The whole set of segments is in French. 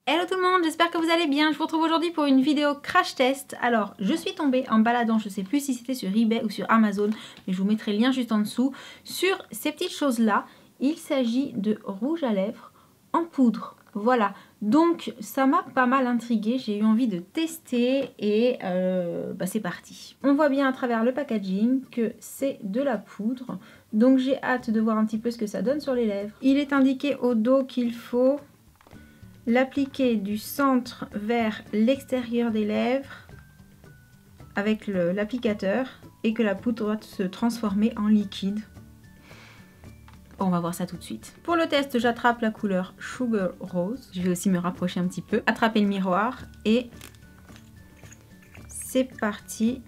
Hello tout le monde, j'espère que vous allez bien. Je vous retrouve aujourd'hui pour une vidéo crash test. Alors, je suis tombée en baladant, je ne sais plus si c'était sur eBay ou sur Amazon, mais je vous mettrai le lien juste en dessous, sur ces petites choses-là. Il s'agit de rouge à lèvres en poudre. Voilà, donc ça m'a pas mal intriguée, j'ai eu envie de tester et c'est parti. On voit bien à travers le packaging que c'est de la poudre, donc j'ai hâte de voir un petit peu ce que ça donne sur les lèvres. Il est indiqué au dos qu'il faut l'appliquer du centre vers l'extérieur des lèvres avec l'applicateur et que la poudre doit se transformer en liquide. On va voir ça tout de suite. Pour le test, j'attrape la couleur Sugar Rose. Je vais aussi me rapprocher un petit peu. Attraper le miroir et c'est parti.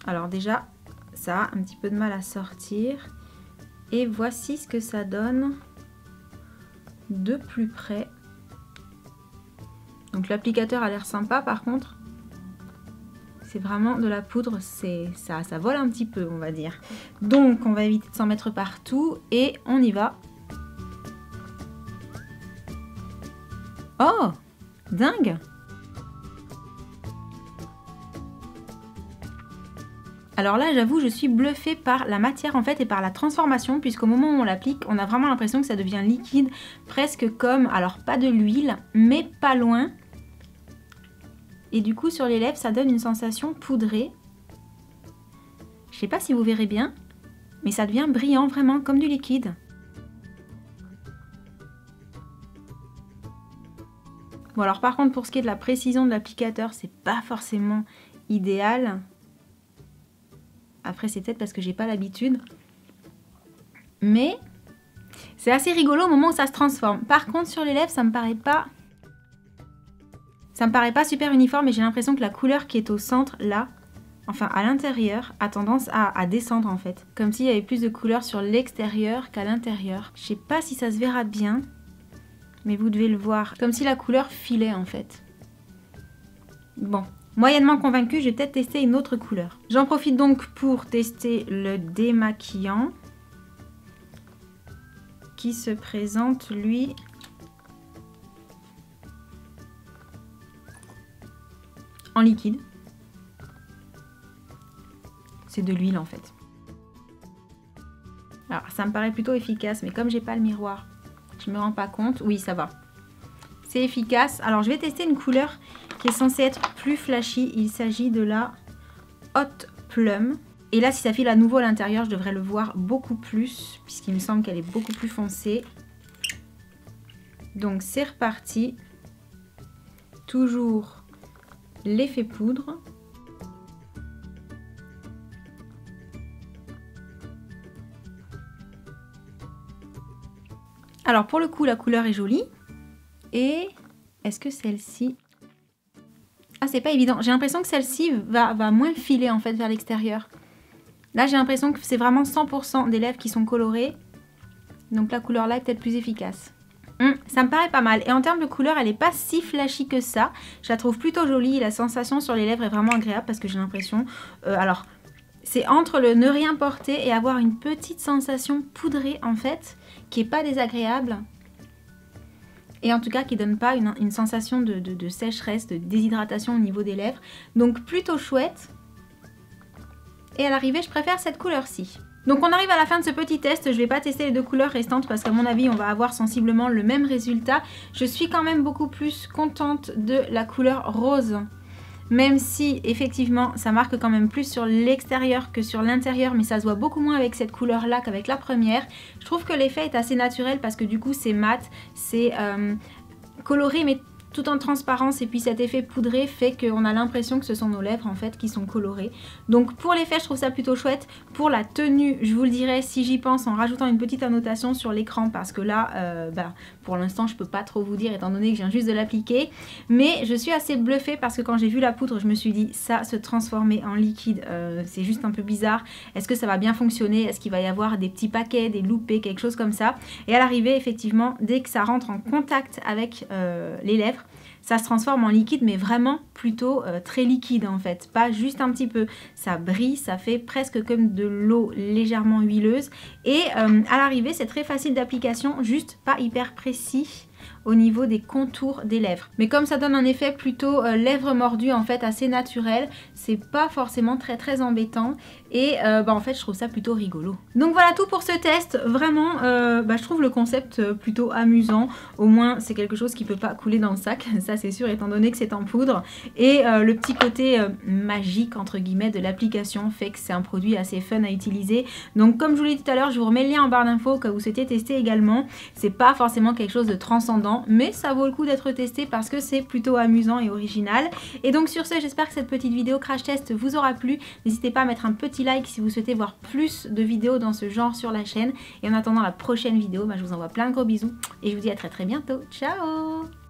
Alors déjà, ça a un petit peu de mal à sortir. Et voici ce que ça donne de plus près. Donc l'applicateur a l'air sympa, par contre c'est vraiment de la poudre, ça vole un petit peu, on va dire. Donc on va éviter de s'en mettre partout et on y va. Oh, dingue! Alors là, j'avoue, je suis bluffée par la matière en fait et par la transformation, puisqu'au moment où on l'applique, on a vraiment l'impression que ça devient liquide, presque comme, alors pas de l'huile, mais pas loin. Et du coup, sur les lèvres, ça donne une sensation poudrée. Je sais pas si vous verrez bien, mais ça devient brillant, vraiment, comme du liquide. Bon, alors par contre, pour ce qui est de la précision de l'applicateur, c'est pas forcément idéal. Après, c'est peut-être parce que j'ai pas l'habitude. Mais c'est assez rigolo au moment où ça se transforme. Par contre, sur les lèvres, ça me paraît pas super uniforme et j'ai l'impression que la couleur qui est au centre, là, enfin à l'intérieur, a tendance à descendre en fait. Comme s'il y avait plus de couleur sur l'extérieur qu'à l'intérieur. Je sais pas si ça se verra bien, mais vous devez le voir. Comme si la couleur filait en fait. Bon. Moyennement convaincue, je vais peut-être tester une autre couleur. J'en profite donc pour tester le démaquillant qui se présente lui en liquide. C'est de l'huile en fait. Alors ça me paraît plutôt efficace, mais comme j'ai pas le miroir, je me rends pas compte. Oui, ça va. C'est efficace. Alors je vais tester une couleur qui est censée être plus flashy. Il s'agit de la Hot Plum. Et là, si ça file à nouveau à l'intérieur, je devrais le voir beaucoup plus, puisqu'il me semble qu'elle est beaucoup plus foncée. Donc c'est reparti. Toujours l'effet poudre. Alors pour le coup, la couleur est jolie. Et est-ce que celle-ci... Ah, c'est pas évident. J'ai l'impression que celle-ci va moins filer en fait vers l'extérieur. Là, j'ai l'impression que c'est vraiment 100% des lèvres qui sont colorées. Donc la couleur là est peut-être plus efficace. Ça me paraît pas mal. Et en termes de couleur, elle n'est pas si flashy que ça. Je la trouve plutôt jolie. La sensation sur les lèvres est vraiment agréable parce que j'ai l'impression... alors, c'est entre le ne rien porter et avoir une petite sensation poudrée en fait, qui n'est pas désagréable. Et en tout cas qui donne pas une sensation de sécheresse, de déshydratation au niveau des lèvres. Donc plutôt chouette. Et à l'arrivée, je préfère cette couleur-ci. Donc on arrive à la fin de ce petit test. Je ne vais pas tester les deux couleurs restantes parce qu'à mon avis, on va avoir sensiblement le même résultat. Je suis quand même beaucoup plus contente de la couleur rose. Même si effectivement ça marque quand même plus sur l'extérieur que sur l'intérieur, mais ça se voit beaucoup moins avec cette couleur là qu'avec la première. Je trouve que l'effet est assez naturel parce que du coup c'est mat, c'est coloré mais tout en transparence, et puis cet effet poudré fait qu'on a l'impression que ce sont nos lèvres en fait qui sont colorées. Donc pour l'effet je trouve ça plutôt chouette. Pour la tenue, je vous le dirai si j'y pense en rajoutant une petite annotation sur l'écran, parce que là pour l'instant je peux pas trop vous dire étant donné que je viens juste de l'appliquer. Mais je suis assez bluffée parce que quand j'ai vu la poudre je me suis dit ça se transformer en liquide, c'est juste un peu bizarre. Est-ce que ça va bien fonctionner? Est-ce qu'il va y avoir des petits paquets, des loupés, quelque chose comme ça? Et à l'arrivée effectivement dès que ça rentre en contact avec les lèvres, ça se transforme en liquide, mais vraiment plutôt très liquide en fait, pas juste un petit peu. Ça brille, ça fait presque comme de l'eau légèrement huileuse. Et à l'arrivée, c'est très facile d'application, juste pas hyper précis au niveau des contours des lèvres. Mais comme ça donne un effet plutôt lèvres mordues en fait assez naturel, c'est pas forcément très embêtant et en fait je trouve ça plutôt rigolo. Donc voilà tout pour ce test, vraiment je trouve le concept plutôt amusant, au moins c'est quelque chose qui peut pas couler dans le sac, ça c'est sûr étant donné que c'est en poudre et le petit côté magique entre guillemets de l'application fait que c'est un produit assez fun à utiliser. Donc comme je vous l'ai dit tout à l'heure, je vous remets le lien en barre d'infos au cas où vous souhaitez tester également. C'est pas forcément quelque chose de transcendant mais ça vaut le coup d'être testé parce que c'est plutôt amusant et original. Et donc sur ce, j'espère que cette petite vidéo crash test vous aura plu. N'hésitez pas à mettre un petit like si vous souhaitez voir plus de vidéos dans ce genre sur la chaîne. Et en attendant la prochaine vidéo, je vous envoie plein de gros bisous et je vous dis à très bientôt. Ciao!